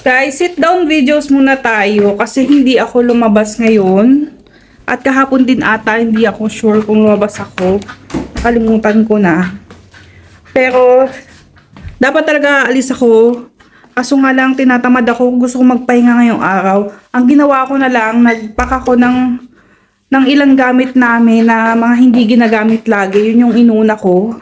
Guys, sit down videos muna tayo kasi hindi ako lumabas ngayon. At kahapon din ata, hindi ako sure kung lumabas ako. Nakalimutan ko na. Pero, dapat talaga alis ako. Kaso nga lang, tinatamad ako. Gusto ko magpahinga ngayong araw. Ang ginawa ko na lang, nagpack ako ng ilang gamit namin na mga hindi ginagamit lagi. Yun yung inuna ko.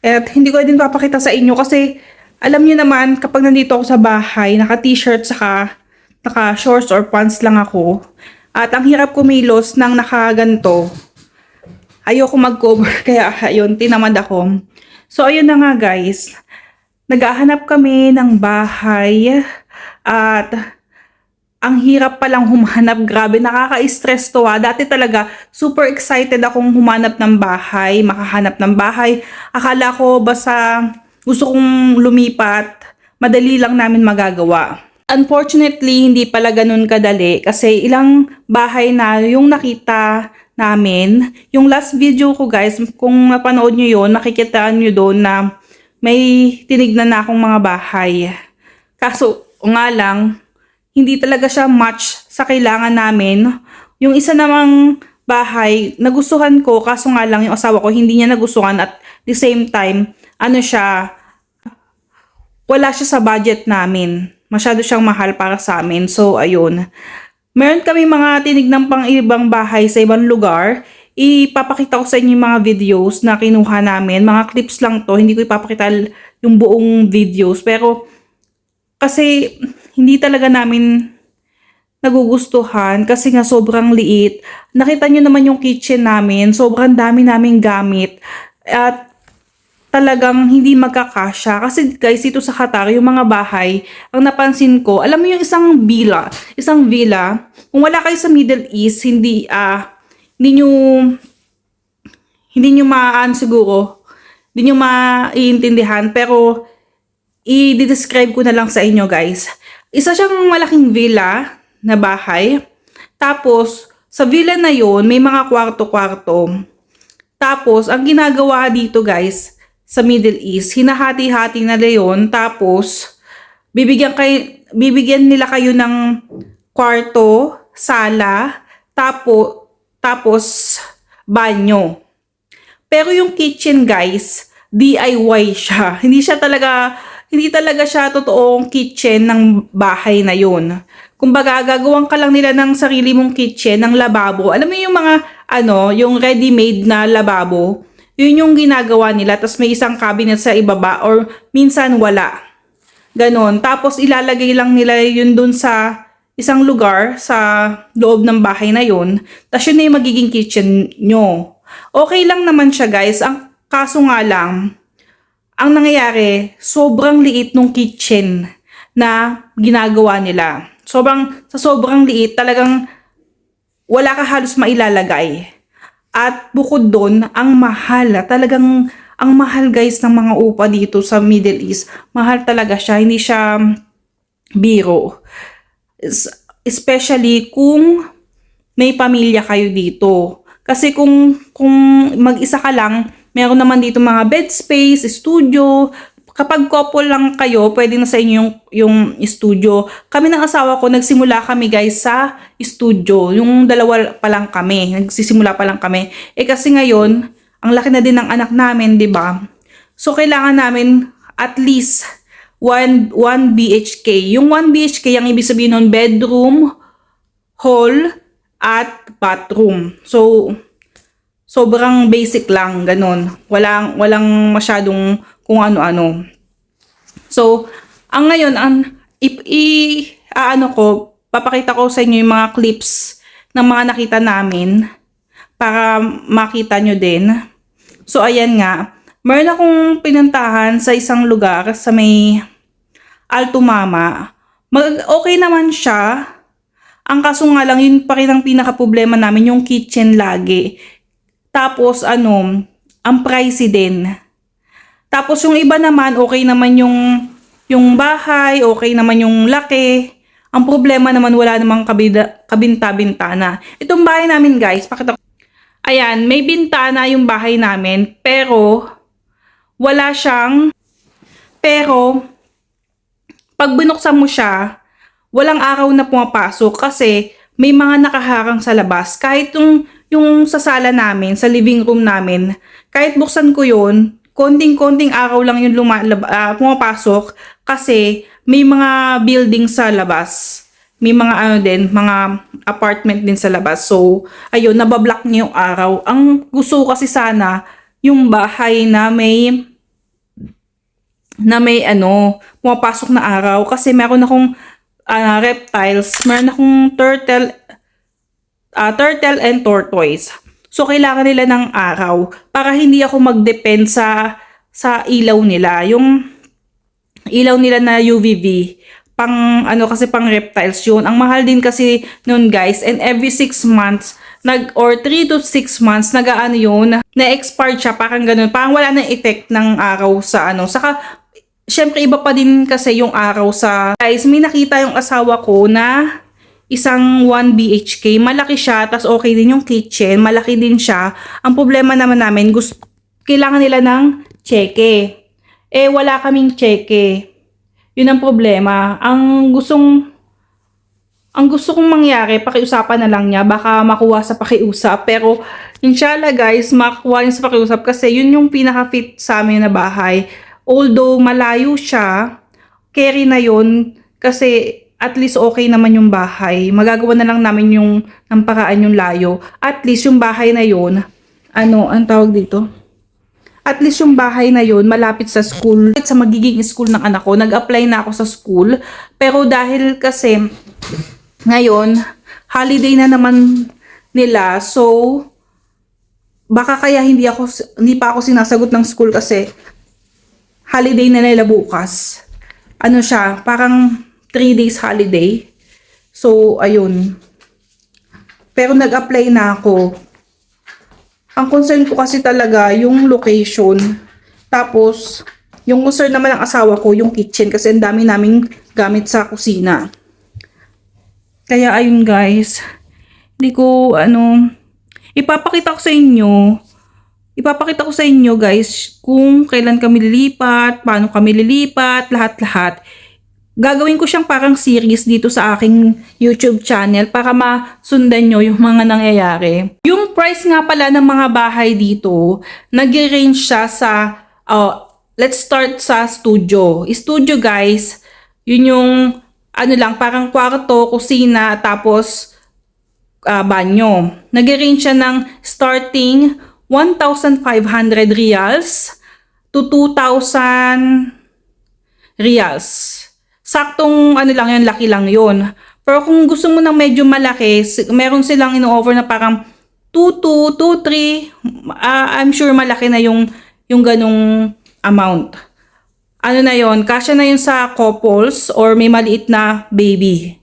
At hindi ko din papakita sa inyo kasi alam niyo naman kapag nandito ako sa bahay, naka-t-shirt saka naka-shorts or pants lang ako. At ang hirap kumilos ng nakaganto. Ayoko mag-cover kaya ayun, tinamad ako. So ayun na nga guys. Naghahanap kami ng bahay at ang hirap palang humanap. Grabe, nakaka-stress to. Dati talaga, super excited akong humanap ng bahay, makahanap ng bahay. Akala ko basta gusto kong lumipat, madali lang namin magagawa. Unfortunately, hindi pala ganun kadali kasi ilang bahay na yung nakita namin. Yung last video ko guys, kung napanood nyo yun, makikita nyo doon na may tinignan na akong mga bahay. Kaso nga lang, hindi talaga siya match sa kailangan namin. Yung isa namang bahay, nagustuhan ko, kaso nga lang yung asawa ko hindi niya nagustuhan at the same time, wala siya sa budget namin. Masyado siyang mahal para sa amin. So, ayun. Meron kami mga tinignan pang ibang bahay sa ibang lugar. Ipapakita ko sa inyo yung mga videos na kinuha namin. Mga clips lang to. Hindi ko ipapakita yung buong videos. Pero, kasi hindi talaga namin nagugustuhan kasi nga sobrang liit. Nakita nyo naman yung kitchen namin. Sobrang dami naming gamit. At talagang hindi magkakasya. Kasi guys, ito sa Qatar, yung mga bahay, ang napansin ko, alam mo yung isang villa, kung wala kayo sa Middle East, hindi nyo siguro, hindi nyo maiintindihan, pero i-describe ko na lang sa inyo guys. Isa siyang malaking villa na bahay, tapos sa villa na yon may mga kwarto-kwarto. Tapos, ang ginagawa dito guys, sa Middle East, hinahati-hati na yon. Tapos, bibigyan nila kayo ng kwarto, sala, tapos banyo. Pero yung kitchen guys, DIY siya. Hindi talaga siya totoong kitchen ng bahay na yon. Kumbaga, gagawan ka lang nila ng sarili mong kitchen, ng lababo. Alam mo yung mga, yung ready-made na lababo, yun yung ginagawa nila. Tapos may isang cabinet sa ibaba or minsan wala. Ganon. Tapos ilalagay lang nila yun dun sa isang lugar sa loob ng bahay na yun. Tapos yun na yung magiging kitchen nyo. Okay lang naman siya guys. Ang kaso nga lang, ang nangyayari, sobrang liit nung kitchen na ginagawa nila. Sa sobrang liit, talagang wala ka halos mailalagay. At bukod doon, ang mahal. Talagang ang mahal guys ng mga upa dito sa Middle East. Mahal talaga siya. Hindi siya biro. Especially kung may pamilya kayo dito. Kasi kung mag-isa ka lang, meron naman dito mga bed space, studio. Kapag couple lang kayo, pwede na sa inyo yung studio. Kami ng asawa ko, nagsimula kami guys sa studio. Yung dalawa pa lang kami. Nagsisimula pa lang kami. Kasi ngayon, ang laki na din ng anak namin, di ba? So, kailangan namin at least 1 BHK. Yung 1 BHK, ang ibig sabihin nun, bedroom, hall, at bathroom. So, sobrang basic lang, ganun. Walang masyadong kung ano-ano. So, ang ngayon, papakita ko sa inyo yung mga clips ng mga nakita namin para makita nyo din. So, ayan nga. Meron akong pinuntahan sa isang lugar sa may Alto Mama. Okay naman siya. Ang kaso nga lang, yun pa rin ang pinaka-problema namin, yung kitchen lagi. Tapos, ang pricey din. Tapos yung iba naman, okay naman yung bahay, okay naman yung laki. Ang problema naman, wala namang kabinta-bintana. Itong bahay namin guys, pakita ko. Ayan, may bintana yung bahay namin, pero pag binuksan mo siya, walang araw na pumapasok kasi may mga nakaharang sa labas. Kahit yung sa sala namin, sa living room namin, kahit buksan ko yun, konting-konting araw lang yung pumapasok kasi may mga building sa labas. May mga mga apartment din sa labas. So, ayun, nabablock niya yung araw. Ang gusto ko kasi sana, yung bahay na may pumapasok na araw. Kasi meron akong reptiles, meron akong turtle and tortoise. So, kailangan nila ng araw para hindi ako mag-depend sa ilaw nila. Yung ilaw nila na UVB, kasi pang reptiles yun. Ang mahal din kasi noon guys, and every 6 months, or 3 to 6 months, na-expire siya, parang ganun. Parang wala na effect ng araw sa Saka, syempre iba pa din kasi yung araw sa, guys, may nakita yung asawa ko na isang 1 BHK, malaki siya, tas okay din yung kitchen, malaki din siya. Ang problema naman namin, kailangan nila ng cheque. Wala kaming cheque. Yun ang problema. Ang gusto kong mangyari, pakiusapan na lang niya, baka makuha sa pakiusap. Pero, inshallah guys, makuha niya sa pakiusap kasi yun yung pinaka-fit sa amin na bahay. Although malayo siya, carry na yun kasi at least okay naman yung bahay. Magagawa na lang namin ng paraan yung layo. At least yung bahay na yun, ang tawag dito? At least yung bahay na yun, malapit sa school. Sa magiging school ng anak ko, nag-apply na ako sa school. Pero dahil kasi, ngayon, holiday na naman nila. So, baka kaya hindi pa ako sinasagot ng school kasi holiday na nila bukas. Parang 3 days holiday. So, ayun. Pero nag-apply na ako. Ang concern ko kasi talaga yung location. Tapos, yung concern naman ng asawa ko, yung kitchen. Kasi ang dami naming gamit sa kusina. Kaya ayun guys. Hindi ko, ipapakita ko sa inyo guys kung kailan kami lilipat, paano kami lilipat, lahat-lahat. Gagawin ko siyang parang series dito sa aking YouTube channel para masundan nyo yung mga nangyayari. Yung price nga pala ng mga bahay dito, nag-range siya sa, let's start sa studio. Studio guys, yun yung, parang kwarto, kusina, tapos banyo. Nag-range siya ng starting 1,500 reals to 2,000 reals. Saktong lang yun, laki lang yun. Pero kung gusto mo ng medyo malaki, meron silang ino-offer na parang 2,2, 2,3. I'm sure malaki na yung ganong amount. Na yun, kasya na yun sa couples or may maliit na baby.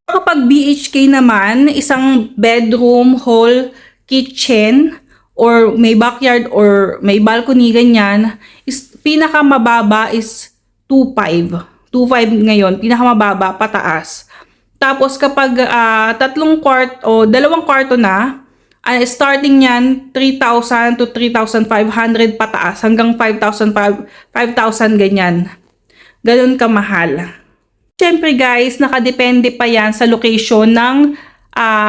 Kapag BHK naman, isang bedroom, hall, kitchen, or may backyard or may balcony, ganyan, pinakamababa is 2,500. 2,500 ngayon, pinakamababa pataas. Tapos kapag 2 kwarto na, starting niyan 3,000 to 3,500 pataas hanggang 5,000 ganyan. Ganun kamahal. Siyempre guys, nakadepende pa yan sa location ng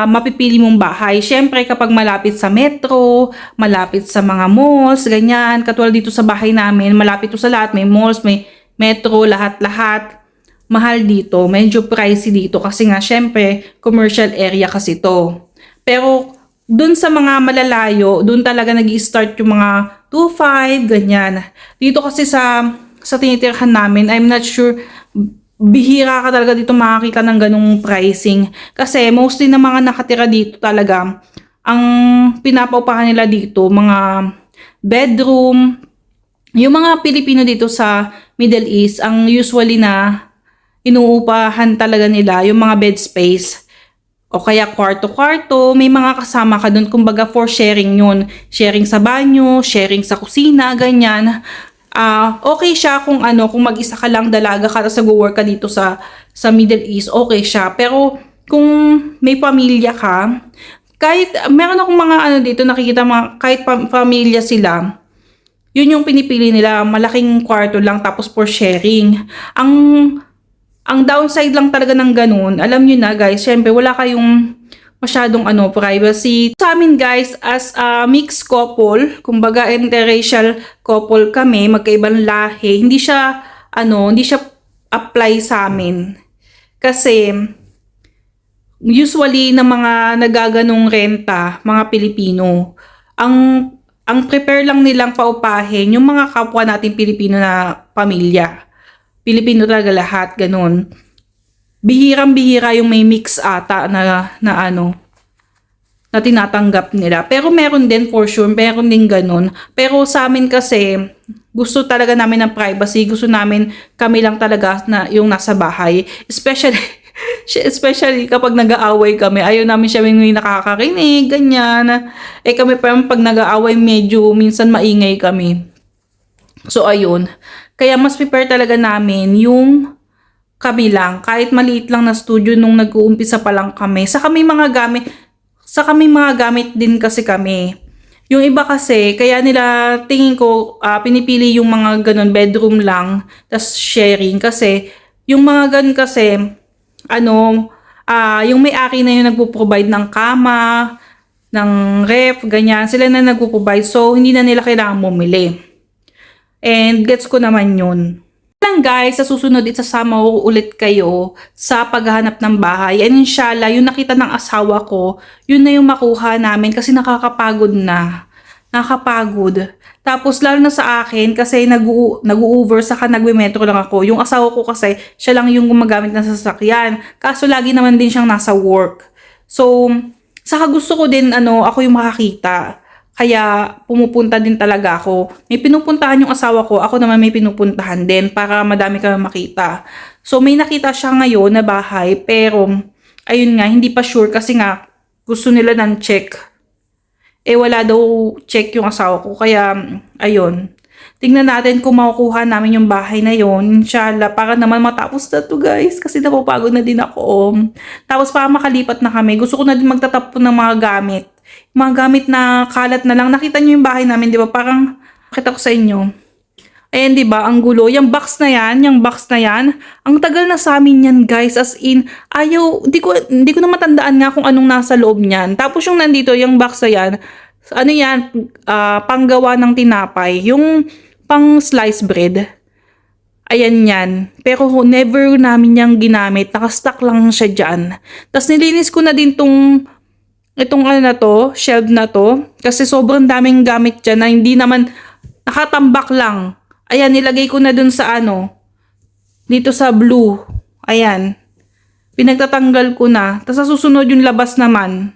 mapipili mong bahay. Siyempre kapag malapit sa metro, malapit sa mga malls, ganyan. Katulad dito sa bahay namin, malapit to sa lahat, may malls, may metro, lahat-lahat. Mahal dito, medyo pricey dito kasi nga syempre commercial area kasi to. Pero dun sa mga malalayo, dun talaga nag-i-start yung mga 2,500 ganyan. Dito kasi sa tinitirhan namin, I'm not sure, bihira ka talaga dito makakita ng ganung pricing. Kasi mostly na mga nakatira dito talaga, ang pinapaupahan nila dito, mga bedroom. Yung mga Pilipino dito sa Middle East, ang usually na inuupahan talaga nila, yung mga bed space. O kaya kwarto-kwarto, may mga kasama ka dun, kumbaga for sharing yun. Sharing sa banyo, sharing sa kusina, ganyan. Okay siya kung mag-isa ka lang, dalaga ka, tapos nag-work ka dito sa Middle East, okay siya. Pero kung may pamilya ka, kahit, meron akong mga dito, nakikita kahit pamilya sila, yun yung pinipili nila, malaking kwarto lang tapos for sharing. Ang Ang downside lang talaga ng ganun, alam nyo na guys, syempre wala kayong masyadong privacy. Sa amin guys, as a mixed couple, kumbaga interracial couple kami, magkaibang lahi, hindi siya apply sa amin. Kasi usually ng mga nagaganong renta, mga Pilipino, ang prepare lang nilang paupahin yung mga kapwa natin Pilipino na pamilya. Pilipino talaga lahat, ganun. Bihirang-bihira yung may mix ata na tinatanggap nila. Pero meron din for sure, meron din ganun. Pero sa amin kasi, gusto talaga namin ng privacy. Gusto namin kami lang talaga na yung nasa bahay. Especially kapag nag-aaway kami, ayaw namin siya may nakakarinig, ganyan. Kami pa pag nag-aaway, medyo minsan maingay kami. So, ayun. Kaya mas prepare talaga namin yung kami lang. Kahit maliit lang na studio nung nag-uumpisa pa lang kami. Sa kami mga gamit din kasi kami. Yung iba kasi, kaya nila tingin ko pinipili yung mga ganun bedroom lang, tas sharing. Kasi, yung mga ganun kasi, yung may-ari na yung nagpo-provide ng kama, ng ref, ganyan. Sila na nagpo-provide. So, hindi na nila kailangan bumili. And gets ko naman yun. Lang guys, sa susunod isasama ko ulit kayo sa paghahanap ng bahay. And inshallah, yung nakita ng asawa ko, yun na yung makuha namin kasi nakakapagod na. Nakakapagod. Tapos lalo na sa akin kasi nag-u-Uber saka nagwe-metro lang ako. Yung asawa ko kasi siya lang yung gumagamit ng sasakyan. Kaso lagi naman din siyang nasa work. So, saka gusto ko din ako yung makakita. Kaya pumupunta din talaga ako. May pinupuntahan yung asawa ko, ako naman may pinupuntahan din para madami kami makita. So may nakita siya ngayon na bahay pero ayun nga, hindi pa sure kasi nga gusto nila ng check. Wala daw check yung asawa ko kaya ayun. Tingnan natin kung makukuha namin yung bahay na yon. Inshallah, para naman matapos na to guys kasi napapagod na din ako. Tapos para makalipat na kami, gusto ko na din magtatapon ng mga gamit. Mga gamit na kalat na lang. Nakita niyo yung bahay namin, di ba? Parang nakita ko sa inyo. Ayan, di ba? Ang gulo. Yung box na yan, ang tagal na sa amin yan, guys. As in, di ko na matandaan nga kung anong nasa loob niyan. Tapos yung nandito, yung box na yan, panggawa ng tinapay. Yung pang slice bread. Ayan yan. Pero never namin yung ginamit. Nakastock lang siya dyan. Tapos nilinis ko na din itong shelf na to. Kasi sobrang daming gamit dyan na hindi naman nakatambak lang. Ayan, nilagay ko na dun sa dito sa blue. Ayan. Pinagtatanggal ko na. Tapos sa susunod yung labas naman.